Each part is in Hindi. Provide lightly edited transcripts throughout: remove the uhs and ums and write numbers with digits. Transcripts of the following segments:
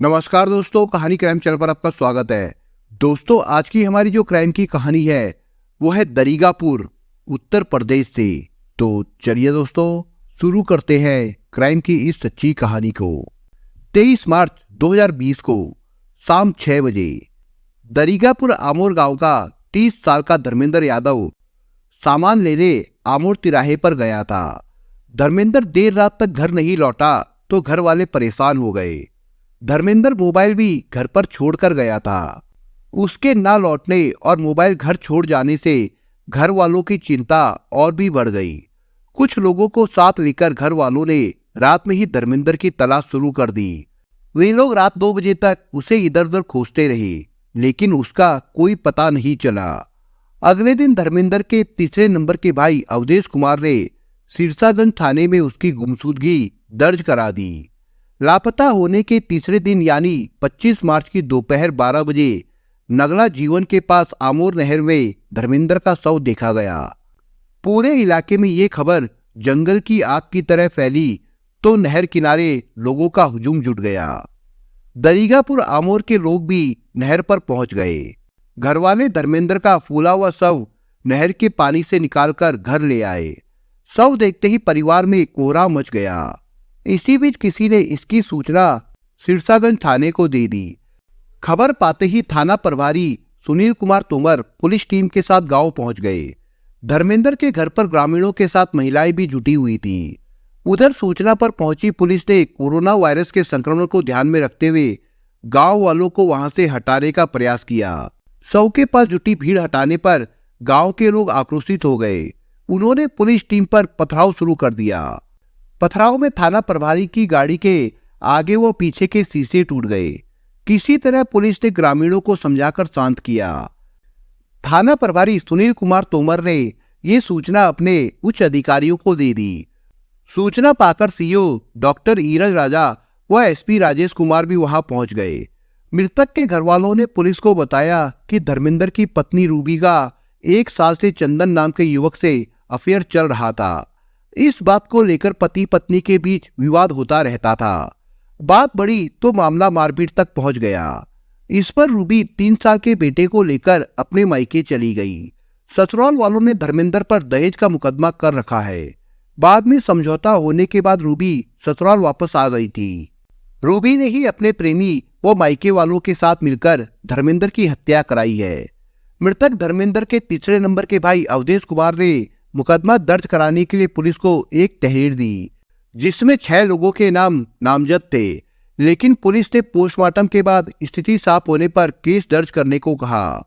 नमस्कार दोस्तों, कहानी क्राइम चैनल पर आपका स्वागत है। दोस्तों, आज की हमारी जो क्राइम की कहानी है वो है दरिगापुर, उत्तर प्रदेश से। तो चलिए दोस्तों, शुरू करते हैं क्राइम की इस सच्ची कहानी को। 23 मार्च 2020 को शाम 6 बजे दरिगापुर आमोर गांव का 30 साल का धर्मेंद्र यादव सामान लेने आमोर तिराहे पर गया था। धर्मेंद्र देर रात तक घर नहीं लौटा तो घर वाले परेशान हो गए। धर्मेंद्र मोबाइल भी घर पर छोड़कर गया था। उसके ना लौटने और मोबाइल घर छोड़ जाने से घर वालों की चिंता और भी बढ़ गई। कुछ लोगों को साथ लेकर घर वालों ने रात में ही धर्मेंद्र की तलाश शुरू कर दी। वे लोग रात 2 बजे तक उसे इधर उधर खोजते रहे, लेकिन उसका कोई पता नहीं चला। अगले दिन धर्मेंद्र के तीसरे नंबर के भाई अवधेश कुमार ने सिरसागंज थाने में उसकी गुमशुदगी दर्ज करा दी। लापता होने के तीसरे दिन यानी 25 मार्च की दोपहर 12 बजे नगला जीवन के पास आमोर नहर में धर्मेंद्र का शव देखा गया। पूरे इलाके में ये खबर जंगल की आग की तरह फैली तो नहर किनारे लोगों का हुजूम जुट गया। दरिगापुर आमोर के लोग भी नहर पर पहुंच गए। घर वाले धर्मेंद्र का फूला हुआ शव नहर के पानी से निकालकर घर ले आए। शव देखते ही परिवार में कोहराम मच गया। इसी बीच किसी ने इसकी सूचना सिरसागंज थाने को दे दी। खबर पाते ही थाना प्रभारी सुनील कुमार तोमर पुलिस टीम के साथ गांव पहुंच गए। धर्मेंद्र के घर पर ग्रामीणों के साथ महिलाएं भी जुटी हुई थी। उधर सूचना पर पहुंची पुलिस ने कोरोना वायरस के संक्रमण को ध्यान में रखते हुए गांव वालों को वहां से हटाने का प्रयास किया। शव के पास जुटी भीड़ हटाने पर गांव के लोग आक्रोशित हो गए। उन्होंने पुलिस टीम पर पथराव शुरू कर दिया। पथराव में थाना प्रभारी की गाड़ी के आगे व पीछे के शीशे टूट गए। किसी तरह पुलिस ने ग्रामीणों को समझाकर शांत किया। थाना प्रभारी सुनील कुमार तोमर ने ये सूचना अपने उच्च अधिकारियों को दे दी। सूचना पाकर सीओ डॉक्टर ईरज राजा व एसपी राजेश कुमार भी वहां पहुंच गए। मृतक के घर वालों ने पुलिस को बताया कि धर्मेंद्र की पत्नी रूबी का 1 साल से चंदन नाम के युवक से अफेयर चल रहा था। इस बात को लेकर पति पत्नी के बीच विवाद होता रहता था। बात बढ़ी तो मामला मारपीट तक पहुंच गया। इस पर रूबी 3 साल के बेटे को लेकर अपने मायके चली गई। ससुराल वालों ने धर्मेंद्र पर दहेज का मुकदमा कर रखा है। बाद में समझौता होने के बाद रूबी ससुराल वापस आ गई थी। रूबी ने ही अपने प्रेमी व मायके वालों के साथ मिलकर धर्मेंद्र की हत्या कराई है। मृतक धर्मेंद्र के तीसरे नंबर के भाई अवधेश कुमार ने मुकदमा दर्ज कराने के लिए पुलिस को एक तहरीर दी, जिसमें 6 लोगों के नाम नामजद थे, लेकिन पुलिस ने पोस्टमार्टम के बाद स्थिति साफ होने पर केस दर्ज करने को कहा।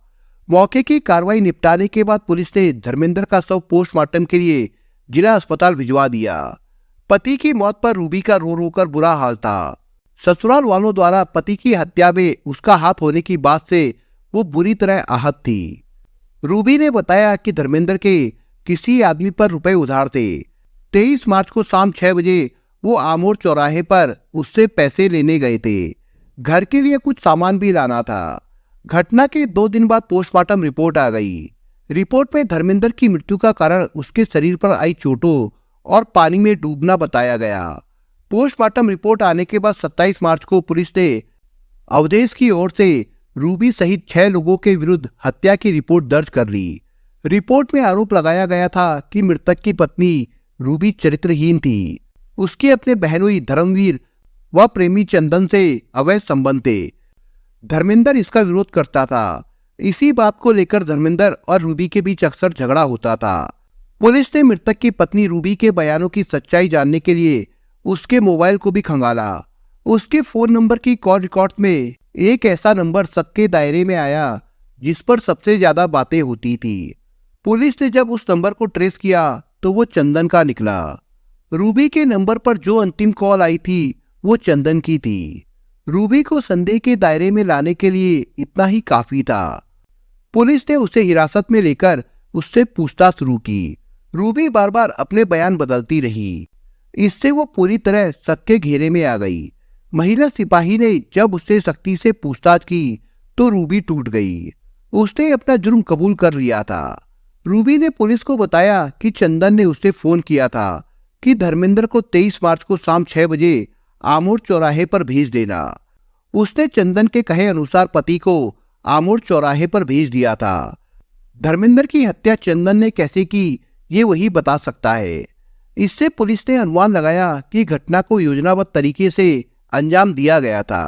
मौके की कार्रवाई निपटाने के बाद पुलिस ने धर्मेंद्र का शव पोस्टमार्टम के लिए जिला अस्पताल भिजवा दिया। पति की मौत पर रूबी का रो रो कर बुरा हाल था। ससुराल वालों द्वारा पति की हत्या में उसका हाथ होने की बात से वो बुरी तरह आहत थी। रूबी ने बताया कि धर्मेंद्र के किसी आदमी पर रुपए उधार थे। 23 मार्च को शाम 6 बजे वो आमोर चौराहे पर उससे पैसे लेने गए थे। घर के लिए कुछ सामान भी लाना था। घटना के 2 दिन बाद पोस्टमार्टम रिपोर्ट आ गई। रिपोर्ट में धर्मेंद्र की मृत्यु का कारण उसके शरीर पर आई चोटों और पानी में डूबना बताया गया। पोस्टमार्टम रिपोर्ट आने के बाद 27 मार्च को पुलिस ने अवधेश की ओर से रूबी सहित 6 लोगों के विरुद्ध हत्या की रिपोर्ट दर्ज कर ली। रिपोर्ट में आरोप लगाया गया था कि मृतक की पत्नी रूबी चरित्रहीन थी। उसके अपने बहनोई धर्मवीर व प्रेमी चंदन से अवैध संबंध थे। धर्मेंद्र इसका विरोध करता था। इसी बात को लेकर धर्मेंद्र और रूबी के बीच अक्सर झगड़ा होता था। पुलिस ने मृतक की पत्नी रूबी के बयानों की सच्चाई जानने के लिए उसके मोबाइल को भी खंगाला। उसके फोन नंबर की कॉल रिकॉर्ड में एक ऐसा नंबर शक के दायरे में आया जिस पर सबसे ज्यादा बातें होती थी। पुलिस ने जब उस नंबर को ट्रेस किया तो वो चंदन का निकला। रूबी के नंबर पर जो अंतिम कॉल आई थी वो चंदन की थी। रूबी को संदेह के दायरे में लाने के लिए इतना ही काफी था। पुलिस ने उसे हिरासत में लेकर उससे पूछताछ शुरू की। रूबी बार बार अपने बयान बदलती रही। इससे वो पूरी तरह शक के घेरे में आ गई। महिला सिपाही ने जब उससे सख्ती से पूछताछ की तो रूबी टूट गई। उसने अपना जुर्म कबूल कर लिया था। रूबी ने पुलिस को बताया कि चंदन ने उससे फोन किया था कि धर्मेंद्र को 23 मार्च को शाम 6 बजे आमोर चौराहे पर भेज देना। उसने चंदन के कहे अनुसार पति को आमोड़ चौराहे पर भेज दिया था। धर्मेंद्र की हत्या चंदन ने कैसे की ये वही बता सकता है। इससे पुलिस ने अनुमान लगाया कि घटना को योजनाबद्ध तरीके से अंजाम दिया गया था।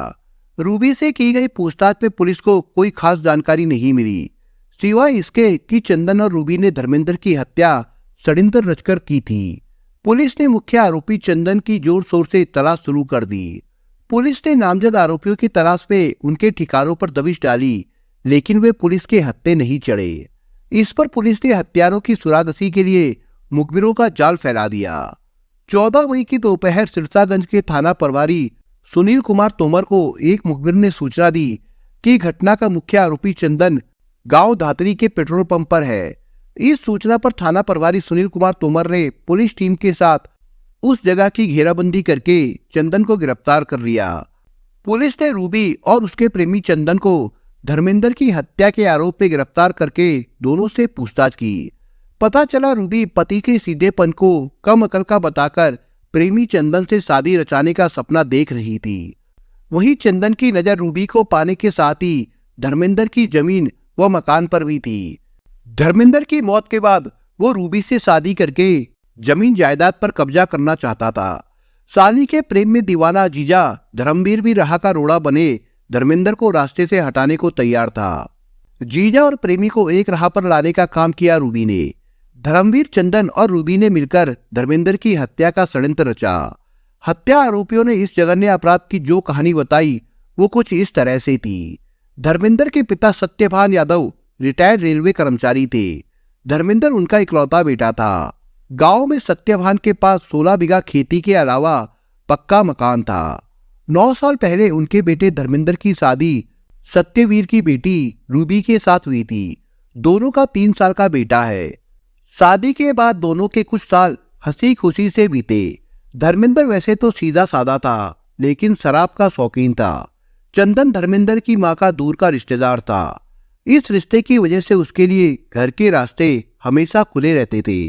रूबी से की गई पूछताछ में पुलिस को कोई खास जानकारी नहीं मिली, सिवाय इसके कि चंदन और रूबी ने धर्मेंद्र की हत्या षड्यंत्र रचकर की थी। पुलिस ने मुख्य आरोपी चंदन की जोर शोर से तलाश शुरू कर दी। पुलिस ने नामजद आरोपियों की तलाश में उनके ठिकानों पर दबिश डाली, लेकिन वे पुलिस के हत्थे नहीं चढ़े। इस पर पुलिस ने हत्यारों की सुरागसी के लिए मुखबिरों का जाल फैला दिया। 14 मई की दोपहर सिरसागंज के थाना प्रभारी सुनील कुमार तोमर को एक मुखबिर ने सूचना दी कि घटना का मुख्य आरोपी चंदन गांव धातरी के पेट्रोल पंप पर है। इस सूचना पर थाना प्रभारी सुनील कुमार तोमर ने पुलिस टीम के साथ उस जगह की घेराबंदी करके चंदन को गिरफ्तार कर लिया। पुलिस ने रूबी और उसके प्रेमी चंदन को धर्मेंद्र की हत्या के आरोप में गिरफ्तार करके दोनों से पूछताछ की। पता चला रूबी पति के सीधेपन को कम अकल का बताकर प्रेमी चंदन से शादी रचाने का सपना देख रही थी। वहीं चंदन की नजर रूबी को पाने के साथ ही धर्मेंद्र की जमीन व मकान पर भी थी। धर्मेंद्र की मौत के बाद वो रूबी से शादी करके जमीन जायदाद पर कब्जा करना चाहता था। साली के प्रेम में दीवाना जीजा धर्मवीर भी राह का रोड़ा बने धर्मेंद्र को रास्ते से हटाने को तैयार था। जीजा और प्रेमी को एक राह पर लाने का काम किया रूबी ने। धर्मवीर, चंदन और रूबी ने मिलकर धर्मेंद्र की हत्या का षड्यंत्र रचा। हत्या आरोपियों ने इस जघन्य अपराध की जो कहानी बताई वो कुछ इस तरह से थी। धर्मेंद्र के पिता सत्यभान यादव रिटायर्ड रेलवे कर्मचारी थे। धर्मेंद्र उनका इकलौता बेटा था। गांव में सत्यभान के पास 16 बीघा खेती के अलावा पक्का मकान था। 9 साल पहले उनके बेटे धर्मेंद्र की शादी सत्यवीर की बेटी रूबी के साथ हुई थी। दोनों का 3 साल का बेटा है। शादी के बाद दोनों के कुछ साल हंसी खुशी से बीते। धर्मेंद्र वैसे तो सीधा साधा था, लेकिन शराब का शौकीन था। चंदन धर्मेंद्र की मां का दूर का रिश्तेदार था। इस रिश्ते की वजह से उसके लिए घर के रास्ते हमेशा खुले रहते थे।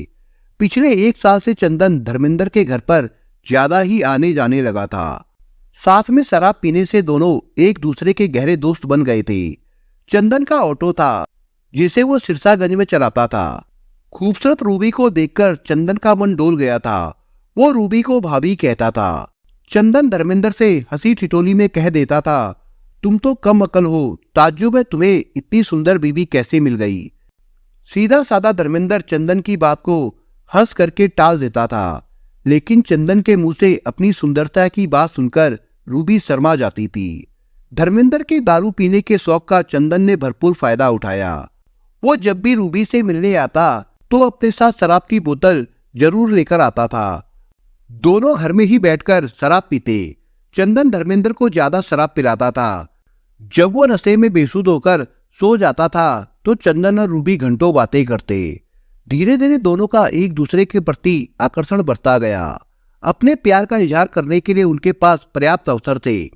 पिछले 1 साल से चंदन धर्मेंद्र के घर पर ज्यादा ही आने जाने लगा था। साथ में शराब पीने से दोनों एक दूसरे के गहरे दोस्त बन गए थे। चंदन का ऑटो था जिसे वो सिरसागंज में चलाता था। खूबसूरत रूबी को देखकर चंदन का मन डोल गया था। वो रूबी को भाभी कहता था। चंदन धर्मेंद्र से हंसी ठिठोली में कह देता था, तुम तो कम अकल हो, ताज्जुब है तुम्हें इतनी सुंदर बीवी कैसे मिल गई। सीधा साधा धर्मेंद्र चंदन की बात को हंस करके टाल देता था, लेकिन चंदन के मुंह से अपनी सुंदरता की बात सुनकर रूबी शर्मा जाती थी। धर्मेंद्र के दारू पीने के शौक का चंदन ने भरपूर फायदा उठाया। वो जब भी रूबी से मिलने आता तो अपने साथ शराब की बोतल जरूर लेकर आता था। दोनों घर में ही बैठकर शराब पीते। चंदन धर्मेंद्र को ज्यादा शराब पिलाता था। जब वो नशे में बेसुध होकर सो जाता था तो चंदन और रूबी घंटों बातें करते। धीरे धीरे दोनों का एक दूसरे के प्रति आकर्षण बढ़ता गया। अपने प्यार का इजहार करने के लिए उनके पास पर्याप्त अवसर थे,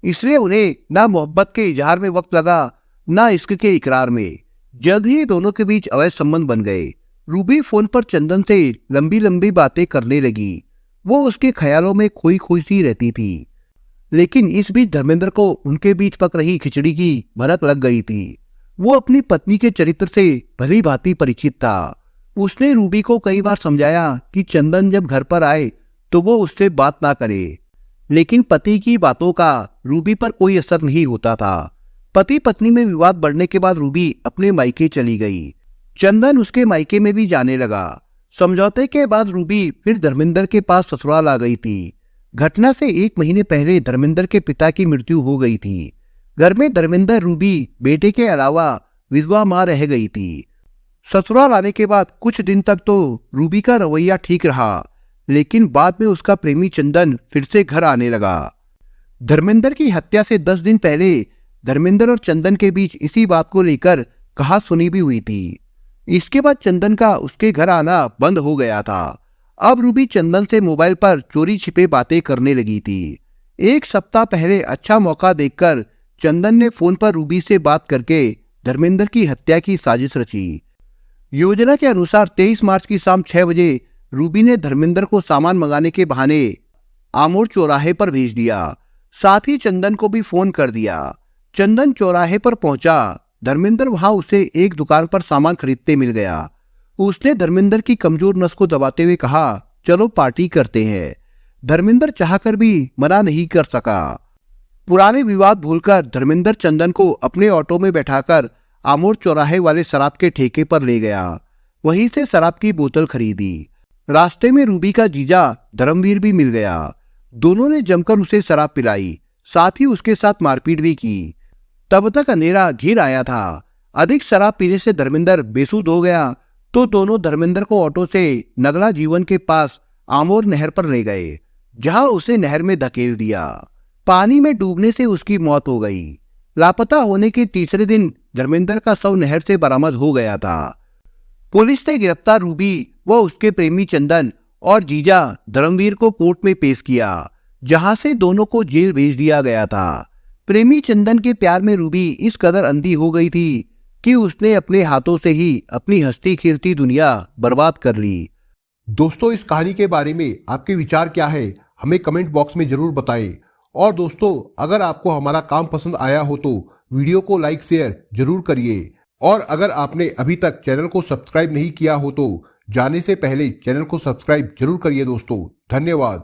इसलिए उन्हें ना मोहब्बत के इजहार में वक्त लगा ना इश्क के इकरार में। जल्द ही दोनों के बीच अवैध संबंध बन गए। रूबी फोन पर चंदन से लंबी लंबी बातें करने लगी। वो उसके ख्यालों में खोई खोई सी रहती थी, लेकिन इस बीच धर्मेंद्र को उनके बीच पक रही खिचड़ी की भनक लग गई थी। वो अपनी पत्नी के चरित्र से भली भांति परिचित था। उसने रूबी को कई बार समझाया कि चंदन जब घर पर आए तो वो उससे बात ना करे, लेकिन पति की बातों का रूबी पर कोई असर नहीं होता था। पति पत्नी में विवाद बढ़ने के बाद रूबी अपने मायके चली गई। चंदन उसके मायके में भी जाने लगा। समझौते के बाद रूबी फिर धर्मेंद्र के पास ससुराल आ गई थी। घटना से 1 महीने पहले धर्मेंद्र के पिता की मृत्यु हो गई थी। घर में धर्मेंद्र, रूबी, बेटे के अलावा विधवा मां रह गई थी। ससुराल आने के बाद कुछ दिन तक तो रूबी का रवैया ठीक रहा, लेकिन बाद में उसका प्रेमी चंदन फिर से घर आने लगा। धर्मेंद्र की हत्या से 10 दिन पहले धर्मेंद्र और चंदन के बीच इसी बात को लेकर कहा सुनी भी हुई थी। इसके बाद चंदन का उसके घर आना बंद हो गया था। अब रूबी चंदन से मोबाइल पर चोरी छिपे बातें करने लगी थी। 1 सप्ताह पहले अच्छा मौका देखकर चंदन ने फोन पर रूबी से बात करके धर्मेंद्र की हत्या की साजिश रची। योजना के अनुसार 23 मार्च की शाम 6 बजे रूबी ने धर्मेंद्र को सामान मंगाने के बहाने आमोड़ चौराहे पर भेज दिया। साथ ही चंदन को भी फोन कर दिया। चंदन चौराहे पर पहुंचा। धर्मेंद्र वहां उसे एक दुकान पर सामान खरीदते मिल गया। उसने धर्मेंद्र की कमजोर नस को दबाते हुए कहा, चलो पार्टी करते हैं। धर्मेंद्र चाहकर भी मना नहीं कर सका। पुराने विवाद भूलकर धर्मेंद्र चंदन को अपने ऑटो में बैठाकर आमोर चौराहे वाले शराब के ठेके पर ले गया। वहीं से शराब की बोतल खरीदी। रास्ते में रूबी का जीजा धर्मवीर भी मिल गया। दोनों ने जमकर उसे शराब पिलाई, साथ ही उसके साथ मारपीट भी की। तब तक अंधेरा घिर आया था। अधिक शराब पीने से धर्मेंद्र बेसुध हो गया तो दोनों धर्मेंद्र को ऑटो से नगला जीवन के पास आमोर नहर पर ले गए, जहां उसे नहर में धकेल दिया। पानी में डूबने से उसकी मौत हो गई। लापता होने के तीसरे दिन धर्मेंद्र का शव नहर से बरामद हो गया था। पुलिस ने गिरफ्तार रूबी व उसके प्रेमी चंदन और जीजा धर्मवीर को कोर्ट में पेश किया, जहां से दोनों को जेल भेज दिया गया था। प्रेमी चंदन के प्यार में रूबी इस कदर अंधी हो गई थी कि उसने अपने हाथों से ही अपनी हंसती खेलती दुनिया बर्बाद कर ली। दोस्तों, इस कहानी के बारे में आपके विचार क्या है, हमें कमेंट बॉक्स में जरूर बताएं। और दोस्तों, अगर आपको हमारा काम पसंद आया हो तो वीडियो को लाइक शेयर जरूर करिए। और अगर आपने अभी तक चैनल को सब्सक्राइब नहीं किया हो तो जाने से पहले चैनल को सब्सक्राइब जरूर करिए दोस्तों। धन्यवाद।